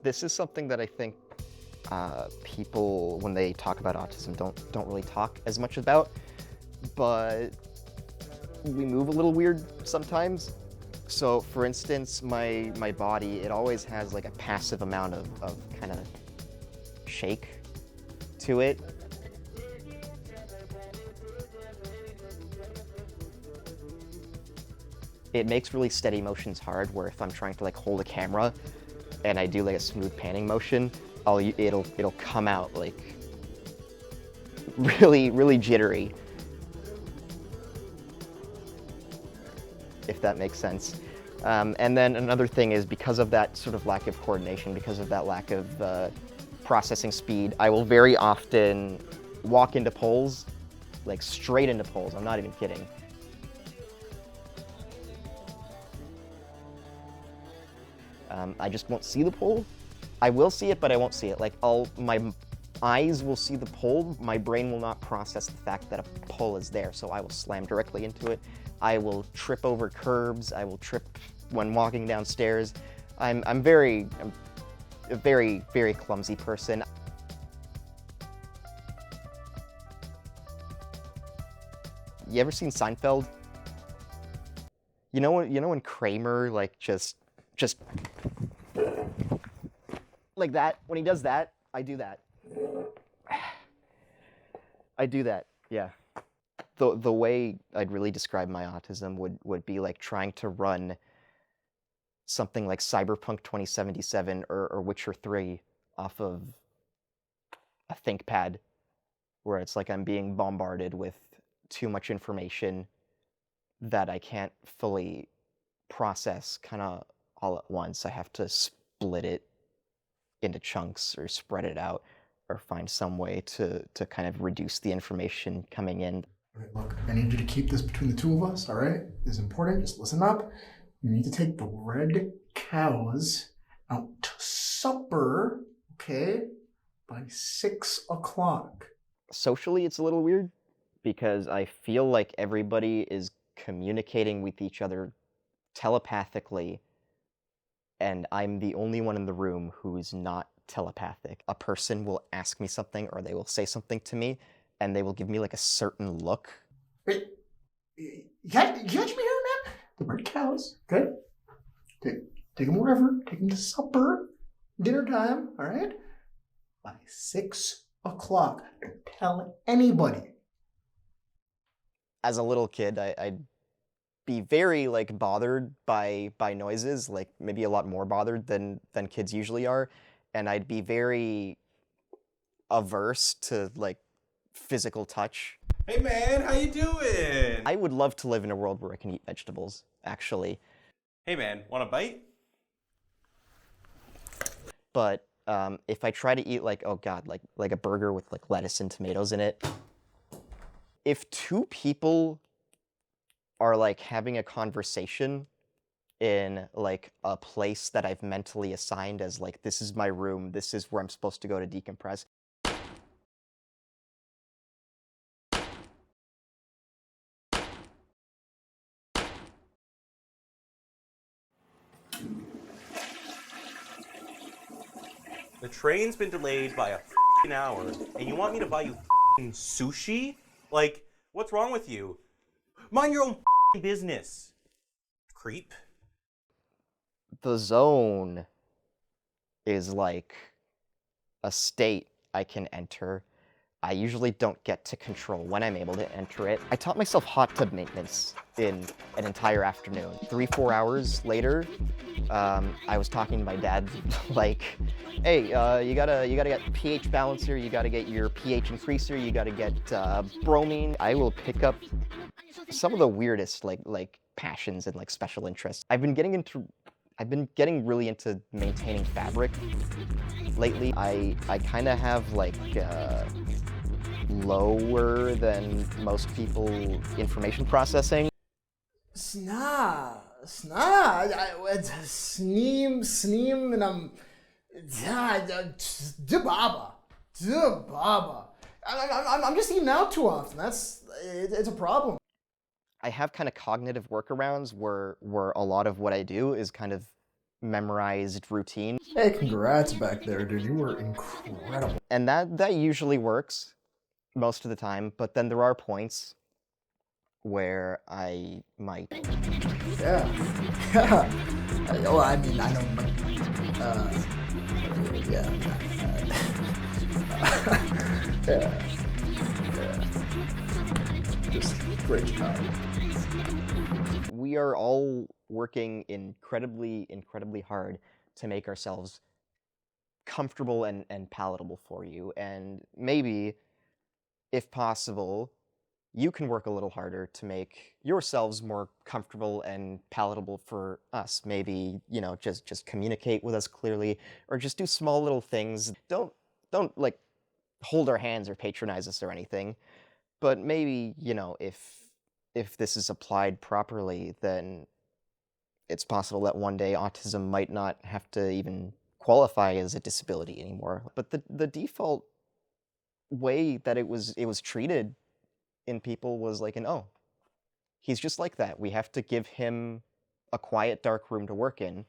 This is something that I think people, when they talk about autism, don't really talk as much about, but we move a little weird sometimes. So, for instance, my body, it always has like a passive amount of kind of shake to it. It makes really steady motions hard, where if I'm trying to like hold a camera and I do like a smooth panning motion, it'll come out like really jittery, if that makes sense. And then another thing is, because of that sort of lack of coordination, because of that lack of processing speed, I will very often walk into poles, like straight into poles. I'm not even kidding. I just won't see the pole. I will see it, but I won't see it. Like, my eyes will see the pole, my brain will not process the fact that a pole is there, so I will slam directly into it. I will trip over curbs, I will trip when walking downstairs. I'm a very, very clumsy person. You ever seen Seinfeld? You know when Kramer like just like that, when he does that, I do that. I do that, yeah. The way I'd really describe my autism would be like trying to run something like Cyberpunk 2077 or Witcher 3 off of a ThinkPad, where it's like I'm being bombarded with too much information that I can't fully process kind of all at once. I have to split it into chunks or spread it out or find some way to kind of reduce the information coming in. All right, look, I need you to keep this between the two of us, all right? This is important. Just listen up. You need to take the red cows out to supper, okay, by 6 o'clock. Socially, it's a little weird because I feel like everybody is communicating with each other telepathically, and I'm the only one in the room who's not telepathic. A person will ask me something or they will say something to me, and they will give me like a certain look. Hey, you catch me here, man? The red cows, okay? Take them wherever. Take them to supper, dinner time, all right? By 6 o'clock. Don't tell anybody. As a little kid, I'd be very like bothered by noises, like maybe a lot more bothered than kids usually are, and I'd be very averse to like physical touch. Hey man, how you doing? I would love to live in a world where I can eat vegetables, actually. Hey man, want a bite? But if I try to eat like, oh god, like a burger with like lettuce and tomatoes in it, if two people are like having a conversation in like a place that I've mentally assigned as like, this is my room, this is where I'm supposed to go to decompress, The train's been delayed by a hour, and you want me to buy you sushi? Like, what's wrong with you? Mind your own business, creep. the zone is like a state I can enter. I usually don't get to control when I'm able to enter it. I taught myself hot tub maintenance in an entire afternoon. 3-4 hours later, I was talking to my dad like, hey, you gotta get pH balancer, you gotta get your pH increaser, you gotta get bromine. I will pick up some of the weirdest like passions and like special interests. I've been getting really into maintaining fabric lately. I kind of have like lower than most people information processing. Sneem, and Dibaba. I'm just eating out too often. It's a problem. I have kind of cognitive workarounds where a lot of what I do is kind of memorized routine. Hey, congrats back there, dude. You were incredible. And that usually works most of the time, but then there are points where I might. Yeah. Yeah. Well, I mean, I know. Yeah. Yeah. Yeah. Just great job. We are all working incredibly hard to make ourselves comfortable and palatable for you. And maybe, if possible, you can work a little harder to make yourselves more comfortable and palatable for us. Maybe, just communicate with us clearly, or just do small little things. Don't like hold our hands or patronize us or anything. But maybe, if this is applied properly, then it's possible that one day autism might not have to even qualify as a disability anymore. But the default way that it was treated in people was like he's just like that. We have to give him a quiet, dark room to work in.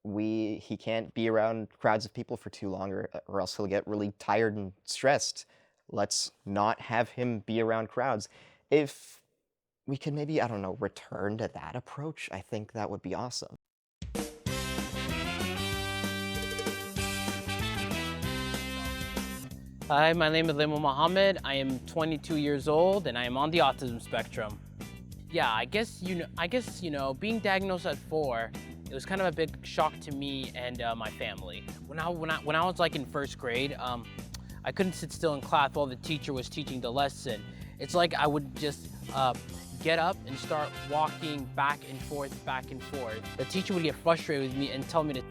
He can't be around crowds of people for too long, or else he'll get really tired and stressed. Let's not have him be around crowds. If we could maybe, I don't know, return to that approach, I think that would be awesome. Hi, my name is Limo Mohammed. I am 22 years old and I am on the autism spectrum. Yeah, I guess being diagnosed at 4, it was kind of a big shock to me and my family. When I was like in first grade, I couldn't sit still in class while the teacher was teaching the lesson. It's like I would just get up and start walking back and forth. The teacher would get frustrated with me and tell me to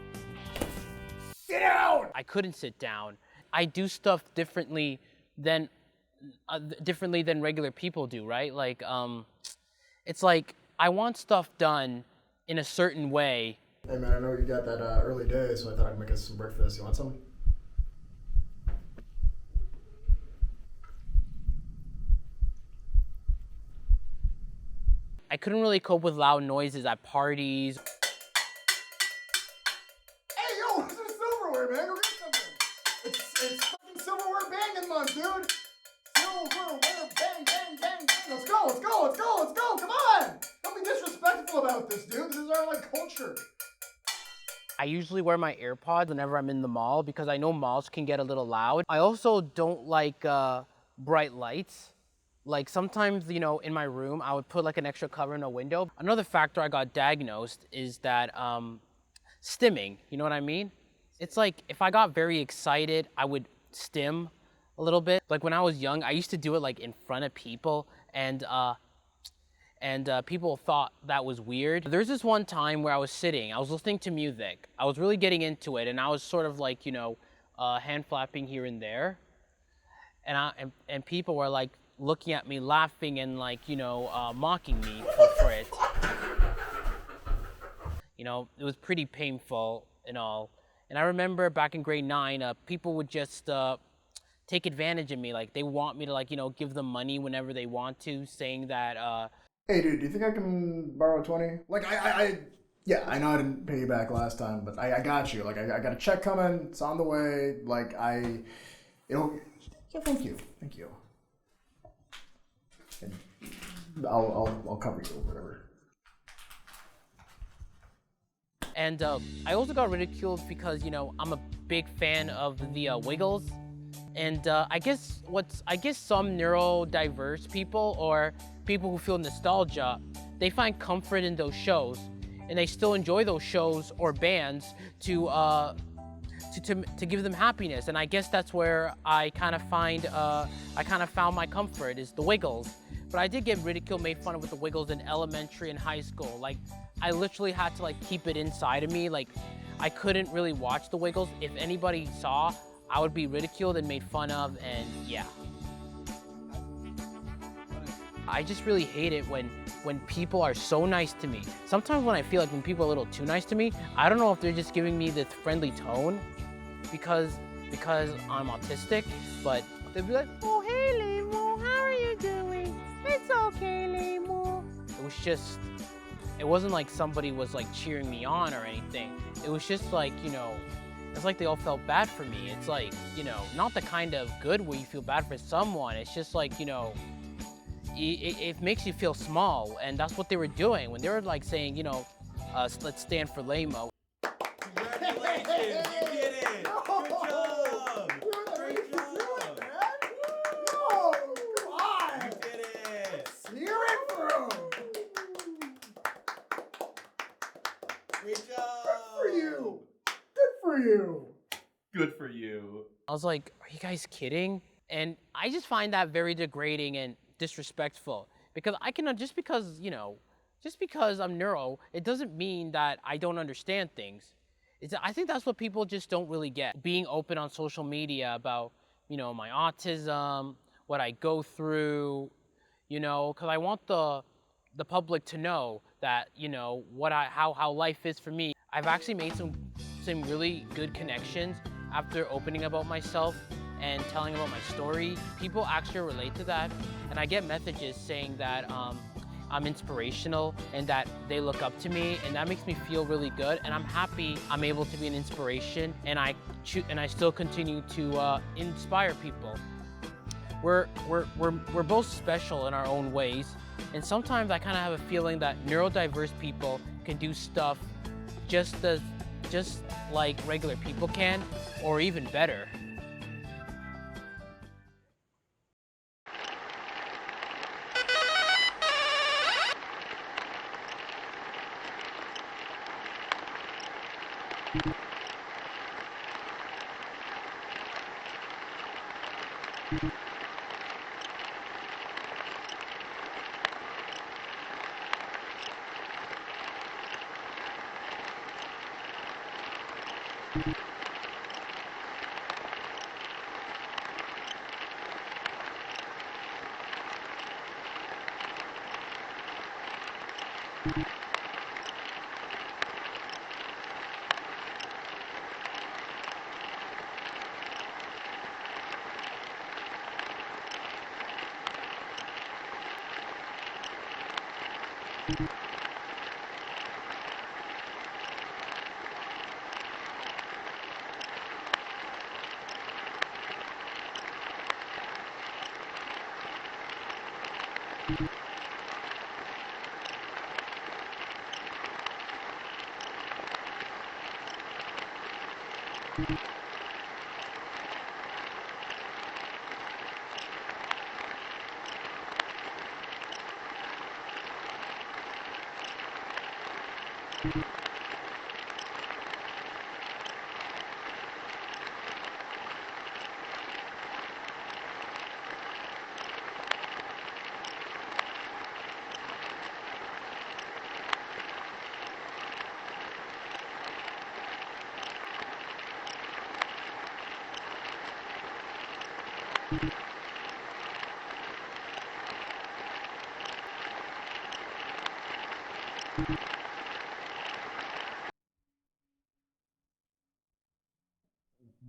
sit down. I couldn't sit down. I do stuff differently than regular people do, right? Like, it's like I want stuff done in a certain way. Hey man, I know you got that early day, so I thought I'd make us some breakfast. You want some? I couldn't really cope with loud noises at parties. Hey yo, this is silverware, man. Go get something. It's fucking silverware banging month, dude. Silverware bang, bang, bang, bang. Let's go. Come on. Don't be disrespectful about this, dude. This is our like culture. I usually wear my AirPods whenever I'm in the mall because I know malls can get a little loud. I also don't like bright lights. Like sometimes, in my room, I would put like an extra cover in a window. Another factor I got diagnosed is that stimming, you know what I mean? It's like if I got very excited, I would stim a little bit. Like when I was young, I used to do it like in front of people and people thought that was weird. There's this one time where I was listening to music. I was really getting into it and I was sort of like, hand flapping here and there. And people were like, looking at me, laughing, and like, mocking me for it. It was pretty painful and all. And I remember back in grade 9, people would just take advantage of me. Like they want me to like, give them money whenever they want to, saying that, Hey dude, do you think I can borrow 20? Like yeah, I know I didn't pay you back last time, but I got you. Like I got a check coming, it's on the way. Like yeah, thank you. And I'll cover you or whatever. And I also got ridiculed because, I'm a big fan of the Wiggles. And I guess some neurodiverse people or people who feel nostalgia, they find comfort in those shows, and they still enjoy those shows or bands to give them happiness. And I guess that's where I kind of found my comfort is the Wiggles. But I did get ridiculed, made fun of with the Wiggles in elementary and high school. Like I literally had to like keep it inside of me. Like I couldn't really watch the Wiggles. If anybody saw, I would be ridiculed and made fun of, and yeah. I just really hate it when people are so nice to me. Sometimes when I feel like when people are a little too nice to me, I don't know if they're just giving me this friendly tone because I'm autistic, but they'll be like, oh, hey, Limo, how are you doing? It's okay, Limo. It was just It wasn't like somebody was like cheering me on or anything. It was just like, it's like they all felt bad for me. It's like, not the kind of good where you feel bad for someone. It's just like, it makes you feel small. And that's what they were doing when they were like saying, let's stand for lame-o. Congratulations, you did it! Good job! Great job! Oh, come on! You did it! Hear it through! Great job! Good for you! Good for you! Good for you. I was like, are you guys kidding? And I just find that very degrading and disrespectful because just because I'm neuro, it doesn't mean that I don't understand things. I think that's what people just don't really get. Being open on social media about, my autism, what I go through, because I want the public to know that, how life is for me. I've actually made some really good connections after opening about myself and telling about my story. People actually relate to that, and I get messages saying that I'm inspirational and that they look up to me, and that makes me feel really good. And I'm happy I'm able to be an inspiration, and I still continue to inspire people. We're both special in our own ways, and sometimes I kind of have a feeling that neurodiverse people can do stuff just like regular people can, or even better.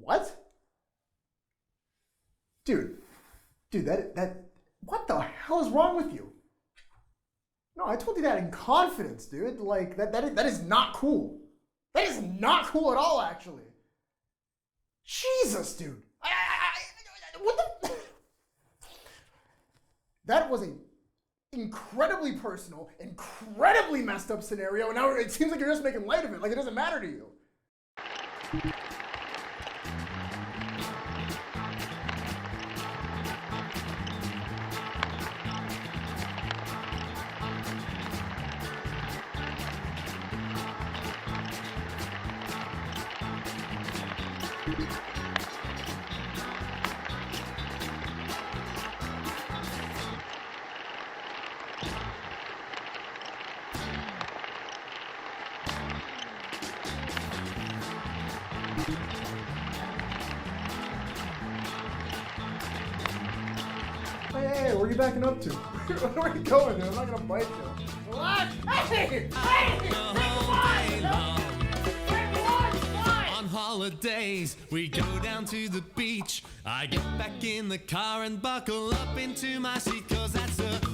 What? Dude, that, what the hell is wrong with you? No, I told you that in confidence, dude. Like, that is not cool. That is not cool at all, actually. Jesus, dude. What the? That was an incredibly personal, incredibly messed up scenario, and now it seems like you're just making light of it, like it doesn't matter to you. Hey, where are you backing up to? Where are you going, dude? I'm not gonna bite you. Relax! Hey! On holidays, we go down to the beach. I get back in the car and buckle up into my seat, 'cause that's the